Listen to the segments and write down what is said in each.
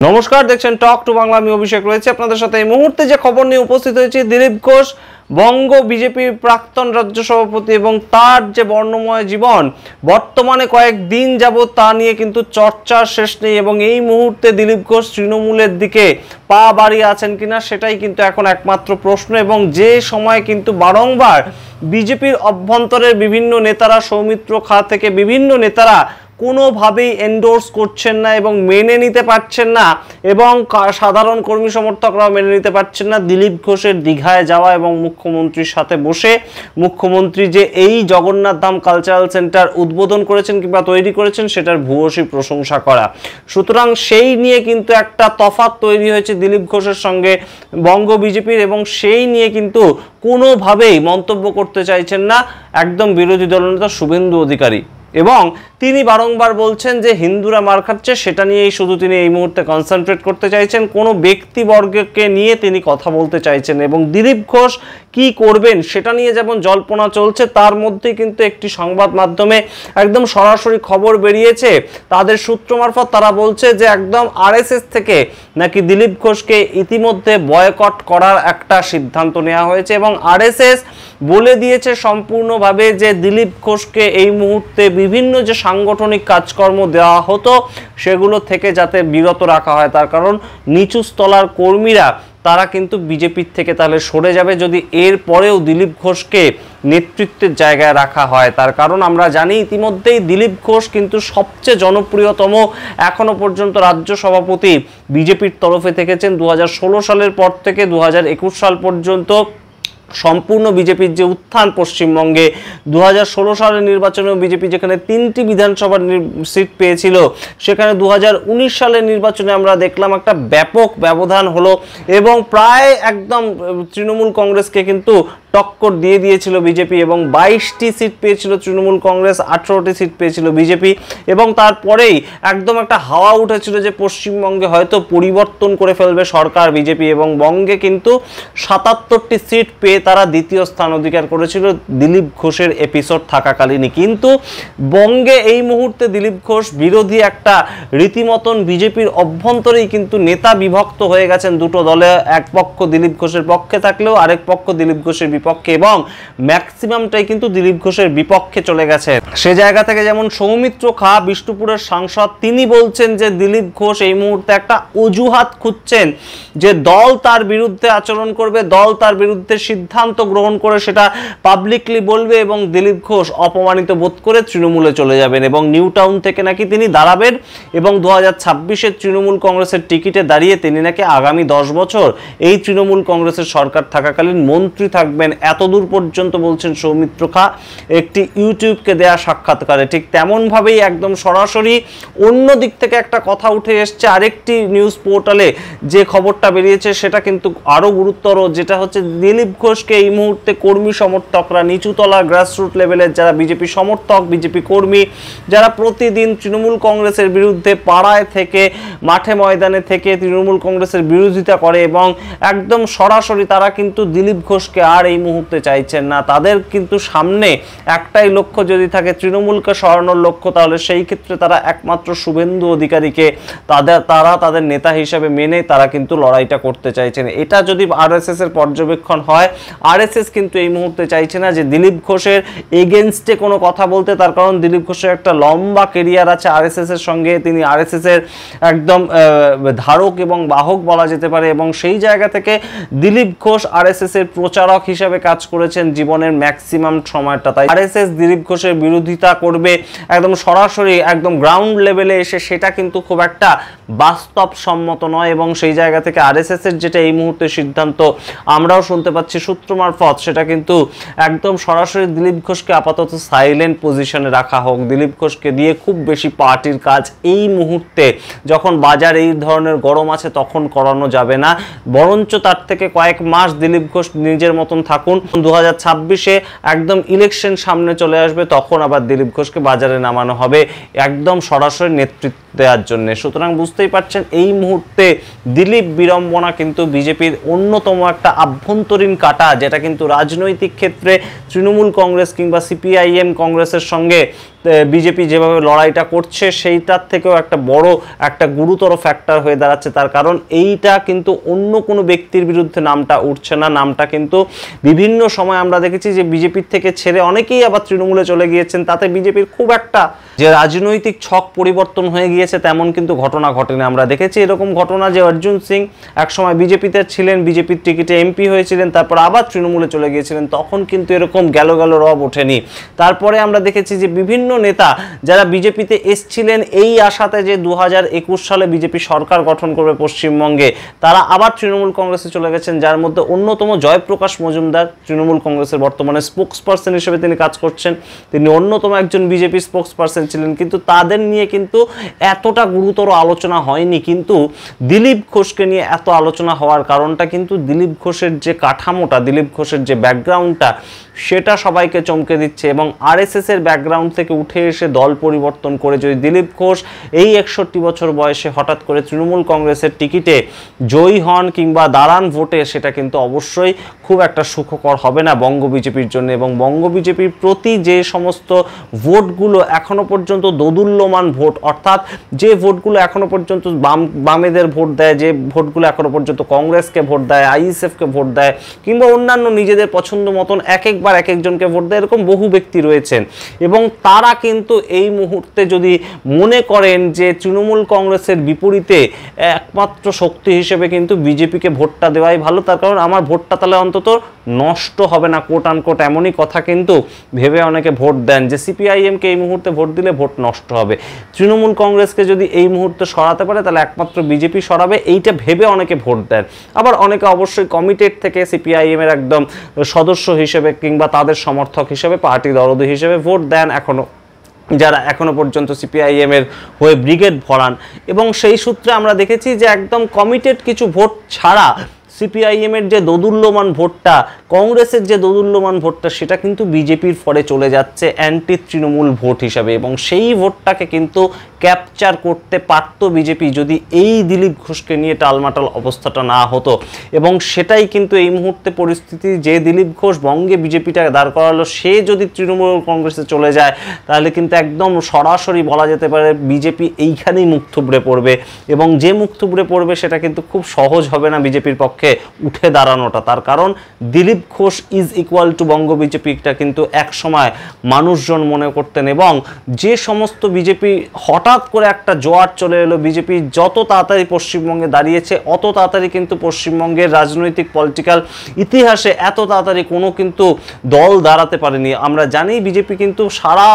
নমস্কার, দেখছেন talk to Bangla. আমি অভিষেক রয়েছে আপনাদের সাথে। এই মুহূর্তে যে খবর নিয়ে উপস্থিত হয়েছে, দিলীপ ঘোষ বঙ্গ বিজেপির প্রাক্তন রাজ্য সভাপতি এবং তার যে বর্ণময় জীবন বর্তমানে কয়েকদিন যাবত তা নিয়ে কিন্তু চর্চার শেষ নেই এবং এই মুহূর্তে দিলীপ ঘোষ তৃণমূলের দিকে পা বাড়িয়ে আছেন কিনা সেটাই কিন্তু এখন একমাত্র প্রশ্ন। এবং যে সময় কিন্তু বারংবার বিজেপির অভ্যন্তরের বিভিন্ন নেতারা, সৌমিত্র খাঁ থেকে বিভিন্ন নেতারা কোনোভাবেই এন্ডোর্স করছেন না এবং মেনে নিতে পারছেন না, এবং সাধারণ কর্মী সমর্থকরাও মেনে নিতে পারছেন না দিলীপ ঘোষের দীঘায় যাওয়া এবং মুখ্যমন্ত্রীর সাথে বসে মুখ্যমন্ত্রী যে এই জগন্নাথ ধাম কালচারাল সেন্টার উদ্বোধন করেছেন কিংবা তৈরি করেছেন সেটার ভূয়সী প্রশংসা করা। সুতরাং সেই নিয়ে কিন্তু একটা তফাৎ তৈরি হয়েছে দিলীপ ঘোষের সঙ্গে বঙ্গ বিজেপির, এবং সেই নিয়ে কিন্তু কোনোভাবেই মন্তব্য করতে চাইছেন না একদম বিরোধী দলনেতা শুভেন্দু অধিকারী। এবং তিনি বারংবার বলছেন যে হিন্দুরা মার খাচ্ছে, সেটা নিয়েই শুধু তিনি এই মুহূর্তে কনসেন্ট্রেট করতে চাইছেন, কোনো ব্যক্তিবর্গকে নিয়ে তিনি কথা বলতে চাইছেন। এবং দিলীপ ঘোষ কি করবেন সেটা নিয়ে যেমন জল্পনা চলছে, তার মধ্যে কিন্তু একটি সংবাদ মাধ্যমে একদম সরাসরি খবর বেরিয়েছে তাদের সূত্র মারফত। তারা বলছে যে একদম আরএসএস থেকে নাকি দিলীপ ঘোষকে ইতিমধ্যে বয়কট করার একটা সিদ্ধান্ত নেওয়া হয়েছে এবং আরএসএস বলে দিয়েছে সম্পূর্ণভাবে যে দিলীপ ঘোষকে এই মুহূর্তে বিভিন্ন যে সাংগঠনিক কাজকর্ম দেওয়া হতো সেগুলো থেকে যাতে বিরত রাখা হয়। তার কারণ নিচু স্তলার কর্মীরা তারা কিন্তু বিজেপির থেকে তাহলে সরে যাবে যদি এর পরেও দিলীপ ঘোষকে নেতৃত্বের জায়গায় রাখা হয়। তার কারণ আমরা জানি ইতিমধ্যেই দিলীপ ঘোষ কিন্তু সবচেয়ে জনপ্রিয়তম এখনো পর্যন্ত রাজ্য সভাপতি বিজেপির তরফে থেকেছেন। 2016 সালের পর থেকে 2021 সাল পর্যন্ত সম্পূর্ণ বিজেপির যে উত্থান পশ্চিমবঙ্গে 2016 সালের নির্বাচনেও বিজেপি যেখানে 3টি বিধানসভার সিট পেয়েছিল, সেখানে 2019 সালের নির্বাচনে আমরা দেখলাম একটা ব্যাপক ব্যবধান হলো এবং প্রায় একদম তৃণমূল কংগ্রেসকে কিন্তু টক্কর দিয়ে দিয়েছিল বিজেপি এবং 22টি সিট পেয়েছিল তৃণমূল কংগ্রেস, 18টি সিট পেয়েছিল বিজেপি। এবং তারপরেই একদম একটা হাওয়া উঠেছিল যে পশ্চিমবঙ্গে হয়তো পরিবর্তন করে ফেলবে সরকার বিজেপি, এবং বঙ্গে কিন্তু 77টি সিট পেয়ে তারা দ্বিতীয় স্থান অধিকার করেছিল দিলীপ ঘোষের এপিসোড থাকাকালীনই। কিন্তু বঙ্গে এই মুহূর্তে দিলীপ ঘোষ বিরোধী একটা রীতিমতন বিজেপির অভ্যন্তরেই কিন্তু নেতা বিভক্ত হয়ে গেছেন দুটো দলে। এক পক্ষ দিলীপ ঘোষের পক্ষে থাকলেও আরেক পক্ষ দিলীপ ঘোষের বিপক্ষে, এবং ম্যাক্সিমামটাই কিন্তু দিলীপ ঘোষের বিপক্ষে চলে গেছে। সে জায়গা থেকে যেমন সৌমিত্র খাঁ বিষ্ণুপুরের সাংসদ, তিনি বলছেন যে দিলীপ ঘোষ এই মুহূর্তে একটা অজুহাত খুঁজছেন যে দল তার বিরুদ্ধে আচরণ করবে, দল তার বিরুদ্ধে সিদ্ধান্ত গ্রহণ করে সেটা পাবলিকলি বলবে এবং দিলীপ ঘোষ অপমানিত বোধ করে তৃণমূলে চলে যাবেন এবং নিউ টাউন থেকে নাকি তিনি দাঁড়াবেন এবং 2026-এর তৃণমূল কংগ্রেসের টিকিটে দাঁড়িয়ে তিনি নাকি আগামী 10 বছর এই তৃণমূল কংগ্রেসের সরকার থাকাকালীন মন্ত্রী থাকবেন। এতদূর পর্যন্ত বলছেন সৌমিত্র খাঁ একটি ইউটিউবকে দেয়া সাক্ষাৎকারে। ঠিক তেমনভাবেই একদম সরাসরি অন্য দিক থেকে একটা কথা উঠে এসছে আরেকটি নিউজ পোর্টালে, যে খবরটা বেরিয়েছে সেটা কিন্তু আরও গুরুতর, যেটা হচ্ছে দিলীপ ঘোষকে এই মুহূর্তে কর্মী সমর্থকরা, নিচুতলা গ্রাসরুট লেভেলের যারা বিজেপি সমর্থক, বিজেপি কর্মী, যারা প্রতিদিন তৃণমূল কংগ্রেসের বিরুদ্ধে পাড়ায় থেকে মাঠে ময়দানে থেকে তৃণমূল কংগ্রেসের বিরোধিতা করে এবং একদম সরাসরি তারা কিন্তু দিলীপ ঘোষকে আর এই মুহূর্তে চাইছেন না। তাদের কিন্তু সামনে একটাই লক্ষ্য যদি থাকে তৃণমূলকে সরানোর লক্ষ্য, তাহলে সেই ক্ষেত্রে তারা একমাত্র শুভেন্দু অধিকারীকে তাদের নেতা হিসেবে মেনে তারা কিন্তু লড়াইটা করতে চাইছেন। এটা যদি আরএসএস এর পর্যবেক্ষণ হয়, আরএসএস কিন্তু এই মুহূর্তে চাইছে না যে দিলীপ ঘোষের এগেনস্টে কোনো কথা বলতে। তার কারণ দিলীপ ঘোষের একটা লম্বা কেরিয়ার আছে আরএসএস এর সঙ্গে, তিনি আরএসএস এর একদম ধারক এবং বাহক বলা যেতে পারে, এবং সেই জায়গা থেকে দিলীপ ঘোষ আরএসএস এর প্রচারক হিসেবে কাজ করেছেন জীবনের ম্যাক্সিমাম সময়টা। তাই আরএসএস দিলীপ ঘোষের বিরোধিতা করবে একদম সরাসরি একদম গ্রাউন্ড লেভেলে এসে, সেটা কিন্তু খুব একটা বাস্তবসম্মত নয়। এবং সেই জায়গা থেকে আরএসএস এর যেটা এই মুহূর্তে সিদ্ধান্ত আমরাও শুনতে পাচ্ছি সূত্র মারফত, সেটা কিন্তু একদম সরাসরি দিলীপ ঘোষকে আপাতত সাইলেন্ট পজিশনে রাখা হোক। দিলীপ ঘোষকে দিয়ে খুব বেশি পার্টির কাজ এই মুহূর্তে যখন বাজার এই ধরনের গরম আছে তখন করানো যাবে না, বরঞ্চ তার থেকে কয়েক মাস দিলীপ ঘোষ নিজের মতন থাকুন। 2026-এ একদম ইলেকশন সামনে চলে আসবে, তখন আবার দিলীপ ঘোষকে বাজারে নামানো হবে একদম সরাসরি দেওয়ার জন্য। সুতরাং বুঝতেই পারছেন এই মুহূর্তে দিলীপ বিড়ম্বনা কিন্তু বিজেপির অন্যতম একটা আভ্যন্তরীণ কাটা, যেটা কিন্তু রাজনৈতিক ক্ষেত্রে তৃণমূল কংগ্রেস কিংবা সিপিআইএম কংগ্রেসের সঙ্গে বিজেপি যেভাবে লড়াইটা করছে সেইটার থেকেও একটা বড় একটা গুরুতর ফ্যাক্টর হয়ে দাঁড়াচ্ছে। তার কারণ এইটা কিন্তু অন্য কোনো ব্যক্তির বিরুদ্ধে নামটা উঠছে না, নামটা কিন্তু বিভিন্ন সময় আমরা দেখেছি যে বিজেপির থেকে ছেড়ে অনেকেই আবার তৃণমূলে চলে গিয়েছেন, তাতে বিজেপির খুব একটা যে রাজনৈতিক ছক পরিবর্তন হয়ে গিয়েছে তেমন কিন্তু ঘটনা ঘটেনি। আমরা দেখেছি এরকম ঘটনা যে অর্জুন সিং একসময় বিজেপিতে ছিলেন, বিজেপির টিকিটে এমপি হয়েছিলেন, তারপর আবার তৃণমূলে চলে গিয়েছিলেন, তখন কিন্তু এরকম গেল রব ওঠেনি। তারপরে আমরা দেখেছি যে বিভিন্ন নেতা যারা বিজেপিতে এসছিলেন এই আশাতে যে 2021 সালে বিজেপি সরকার গঠন করবে পশ্চিমবঙ্গে, তারা আবার তৃণমূল কংগ্রেসে চলে গেছেন, যার মধ্যে অন্যতম জয়প্রকাশ মজুমদার তৃণমূল কংগ্রেসের বর্তমানে স্পোক্স পার্সন হিসেবে তিনি কাজ করছেন, তিনি অন্যতম একজন বিজেপি স্পোক্স পার্সন ছিলেন। কিন্তু তাদের নিয়ে কিন্তু এতটা গুরুতর আলোচনা হয়নি, কিন্তু দিলীপ ঘোষকে নিয়ে এত আলোচনা হওয়ার কারণটা কিন্তু দিলীপ ঘোষের যে কাঠামোটা, দিলীপ ঘোষের যে ব্যাকগ্রাউন্ডটা সেটা সবাইকে চমকে দিচ্ছে। এবং আরএসএস এর ব্যাকগ্রাউন্ড থেকে উঠে এসে দল পরিবর্তন করে যদি দিলীপ ঘোষ এই 61 বছর বয়সে হঠাৎ করে তৃণমূল কংগ্রেসের টিকিটে জয়ী হন কিংবা দাঁড়ান ভোটে, সেটা কিন্তু অবশ্যই খুব একটা সুখকর হবে না বঙ্গ বিজেপির জন্য। এবং বঙ্গ বিজেপির প্রতি যে সমস্ত ভোটগুলো এখনো পর্যন্ত দোদুল্যমান ভোট, অর্থাৎ যে ভোটগুলো এখনো পর্যন্ত বামেদের ভোট দেয়, যে ভোটগুলো এখনো পর্যন্ত কংগ্রেসকে ভোট দেয়, আইএসএফকে ভোট দেয়, কিংবা অন্যান্য নিজেদের পছন্দ মতন এক একজনকে ভোট দেয়, এরকম বহু ব্যক্তি রয়েছেন। এবং তারা কিন্তু এই মুহূর্তে যদি মনে করেন যে তৃণমূল কংগ্রেসের বিপরীতে একমাত্র শক্তি হিসেবে কিন্তু বিজেপিকে ভোটটা দেওয়াই ভালো, তার কারণ আমার ভোটটা তাহলে অন্তত নষ্ট হবে না, কোট আনকোট এমনই কথা কিন্তু ভেবে অনেকে ভোট দেন যে সিপিআইএমকে এই মুহূর্তে ভোট দিলে ভোট নষ্ট হবে, তৃণমূল কংগ্রেসকে যদি এই মুহূর্তে সরাতে পারে তাহলে একমাত্র বিজেপি সরাবে, এইটা ভেবে অনেকে ভোট দেন। আবার অনেকে অবশ্যই কমিটেড থেকে সিপিআইএম এর একদম সদস্য হিসেবে কিংবা তাদের সমর্থক হিসেবে, পার্টি দরদি হিসেবে ভোট দেন এখনো, যারা এখনো পর্যন্ত সিপিআইএম এর হয়ে ব্রিগেড ভরান। এবং সেই সূত্রে আমরা দেখেছি যে একদম কমিটেড কিছু ভোট ছাড়া সিপিআইএম এর যে দোদুল্যমান ভোটটা, কংগ্রেসের যে দোদুল্যমান ভোটটা, সেটা কিন্তু বিজেপির ফলে চলে যাচ্ছে অ্যান্টি তৃণমূল ভোট হিসাবে। এবং সেই ভোটটাকে কিন্তু ক্যাপচার করতে পারত বিজেপি যদি এই দিলীপ ঘোষকে নিয়ে টালমাটাল অবস্থাটা না হতো। এবং সেটাই কিন্তু এই মুহূর্তে পরিস্থিতি, যে দিলীপ ঘোষ বঙ্গে বিজেপিটা দাঁড় করালো, সে যদি তৃণমূল কংগ্রেসে চলে যায় তাহলে কিন্তু একদম সরাসরি বলা যেতে পারে বিজেপি এইখানেই মুখ থুবড়ে পড়বে। এবং যে মুখ থুবড়ে পড়বে সেটা কিন্তু খুব সহজ হবে না বিজেপির পক্ষে উঠে দাঁড়ানোটা। তার কারণ Dilip Ghosh is equal to বঙ্গ বিজেপিটা কিন্তু এক সময় মানুষজন মনে করতেন। এবং যে সমস্ত বিজেপি হঠাৎ করে একটা জোয়ার চলে এলো, বিজেপি যত তাড়াতাড়ি পশ্চিমবঙ্গে দাঁড়িয়েছে অত তাড়াতাড়ি কিন্তু পশ্চিমবঙ্গের রাজনৈতিক পলিটিক্যাল ইতিহাসে এত তাড়াতাড়ি কোনো কিন্তু দল দাঁড়াতে পারেনি। আমরা জানি বিজেপি কিন্তু সারা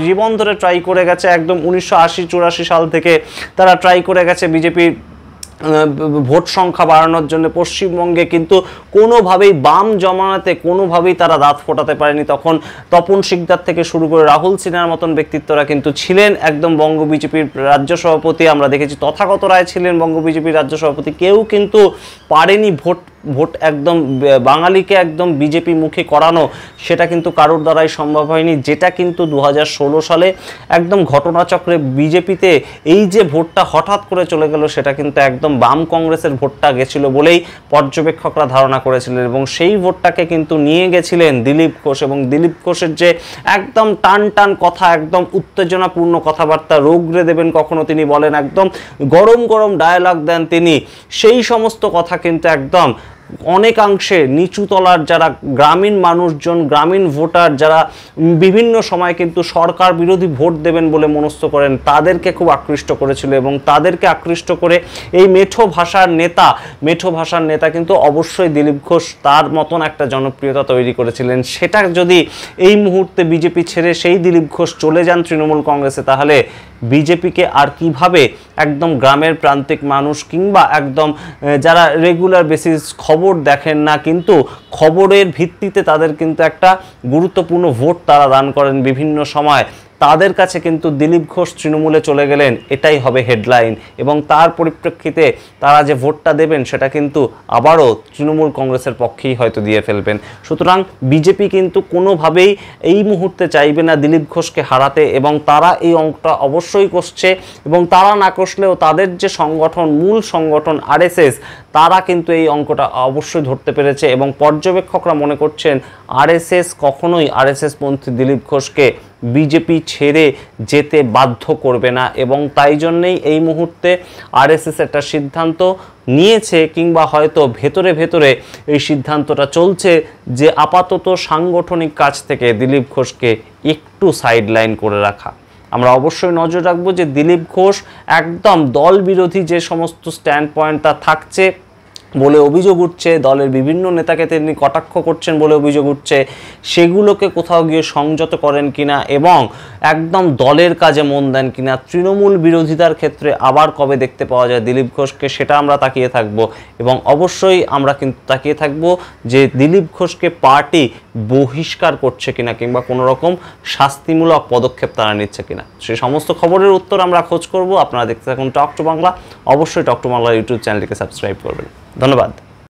জীবন ধরে ট্রাই করে গেছে, একদম 1980-84 সাল থেকে তারা ট্রাই করে গেছে বিজেপি ভোট সংখ্যা বাড়ানোর জন্য পশ্চিমবঙ্গে, কিন্তু কোনোভাবেই বাম জমানাতে কোনোভাবেই তারা দাঁত ফোটাতে পারেনি। তখন তপন শিকদার থেকে শুরু করে রাহুল সিনহার মতন ব্যক্তিত্বরা কিন্তু ছিলেন একদম বঙ্গ বিজেপির রাজ্য সভাপতি। আমরা দেখেছি তথাগত রায় ছিলেন বঙ্গ বিজেপির রাজ্য সভাপতি, কেউ কিন্তু পারেনি ভোট একদম বাঙালিকে একদম বিজেপি মুখে করানো, সেটা কিন্তু কারোর দ্বারাই সম্ভব হয়নি। যেটা কিন্তু 2016 সালে একদম ঘটনাচক্রে বিজেপিতে এই যে ভোটটা হঠাৎ করে চলে গেল, সেটা কিন্তু একদম বাম কংগ্রেসের ভোটটা গেছিল বলেই পর্যবেক্ষকরা ধারণা করেছিলেন। এবং সেই ভোটটাকে কিন্তু নিয়ে গেছিলেন দিলীপ ঘোষ। এবং দিলীপ ঘোষের যে একদম টান কথা, একদম উত্তেজনাপূর্ণ কথাবার্তা, রোগরে দেবেন কখনো তিনি বলেন, একদম গরম ডায়ালগ দেন তিনি, সেই সমস্ত কথা কিন্তু একদম অনেকাংশে নিচু তলার যারা গ্রামীণ মানুষজন, গ্রামীণ ভোটার যারা বিভিন্ন সময় কিন্তু সরকার বিরোধী ভোট দেবেন বলে মনস্থ করেন, তাদেরকে খুব আকৃষ্ট করেছিল। এবং তাদেরকে আকৃষ্ট করে এই মেঠো ভাষার নেতা কিন্তু অবশ্যই দিলীপ ঘোষ তার মতন একটা জনপ্রিয়তা তৈরি করেছিলেন। সেটা যদি এই মুহূর্তে বিজেপি ছেড়ে সেই দিলীপ ঘোষ চলে যান তৃণমূল কংগ্রেসে, তাহলে বিজেপিকে আর কিভাবে একদম গ্রামের প্রান্তিক মানুষ কিংবা একদম যারা রেগুলার বেসিস খবর দেখেন না কিন্তু খবরের ভিত্তিতে তাদের কিন্তু একটা গুরুত্বপূর্ণ ভোট তারা দান করেন বিভিন্ন সময়, তাদের কাছে কিন্তু দিলীপ ঘোষ তৃণমূলে চলে গেলেন এটাই হবে হেডলাইন, এবং তার পরিপ্রেক্ষিতে তারা যে ভোটটা দেবেন সেটা কিন্তু আবারও তৃণমূল কংগ্রেসের পক্ষেই হয়তো দিয়ে ফেলবেন। সুতরাং বিজেপি কিন্তু কোনোভাবেই এই মুহূর্তে চাইবে না দিলীপ ঘোষকে হারাতে, এবং তারা এই অঙ্কটা অবশ্যই কষছে, এবং তারা না কষলেও তাদের যে সংগঠন, মূল সংগঠন আরএসএস, তারা কিন্তু এই অঙ্কটা অবশ্যই ধরতে পেরেছে, এবং পর্যবেক্ষকরা মনে করছেন আরএসএস কখনোই আরএসএস পন্থী দিলীপ ঘোষকে বিজেপি ছেড়ে যেতে বাধ্য করবে না, এবং তাই জন্যেই এই মুহূর্তে আরএসএস একটা সিদ্ধান্ত নিয়েছে, কিংবা হয়তো ভেতরে ভেতরে এই সিদ্ধান্তটা চলছে যে আপাতত সাংগঠনিক কাজ থেকে দিলীপ ঘোষকে একটু সাইডলাইন করে রাখা। আমরা অবশ্যই নজর রাখবো যে দিলীপ ঘোষ একদম দল বিরোধী যে সমস্ত স্ট্যান্ড পয়েন্ট তা থাকছে বলে অভিযোগ উঠছে, দলের বিভিন্ন নেতাকে তিনি কটাক্ষ করছেন বলে অভিযোগ উঠছে, সেগুলোকে কোথাও গিয়ে সংযত করেন কিনা এবং একদম দলের কাজে মন দেন কিনা, তৃণমূল বিরোধিতার ক্ষেত্রে আবার কবে দেখতে পাওয়া যায় দিলীপ ঘোষকে, সেটা আমরা তাকিয়ে থাকব। এবং অবশ্যই আমরা কিন্তু তাকিয়ে থাকব যে দিলীপ ঘোষকে পার্টি বহিষ্কার করছে কিনা, কিংবা কোনো রকম শাস্তিমূলক পদক্ষেপ তারা নিচ্ছে কিনা, সেই সমস্ত খবরের উত্তর আমরা খোঁজ করব। আপনারা দেখতে থাকুন টক টু বাংলা। অবশ্যই টক টু বাংলার ইউটিউব চ্যানেলটিকে সাবস্ক্রাইব করবেন। ধন্যবাদ।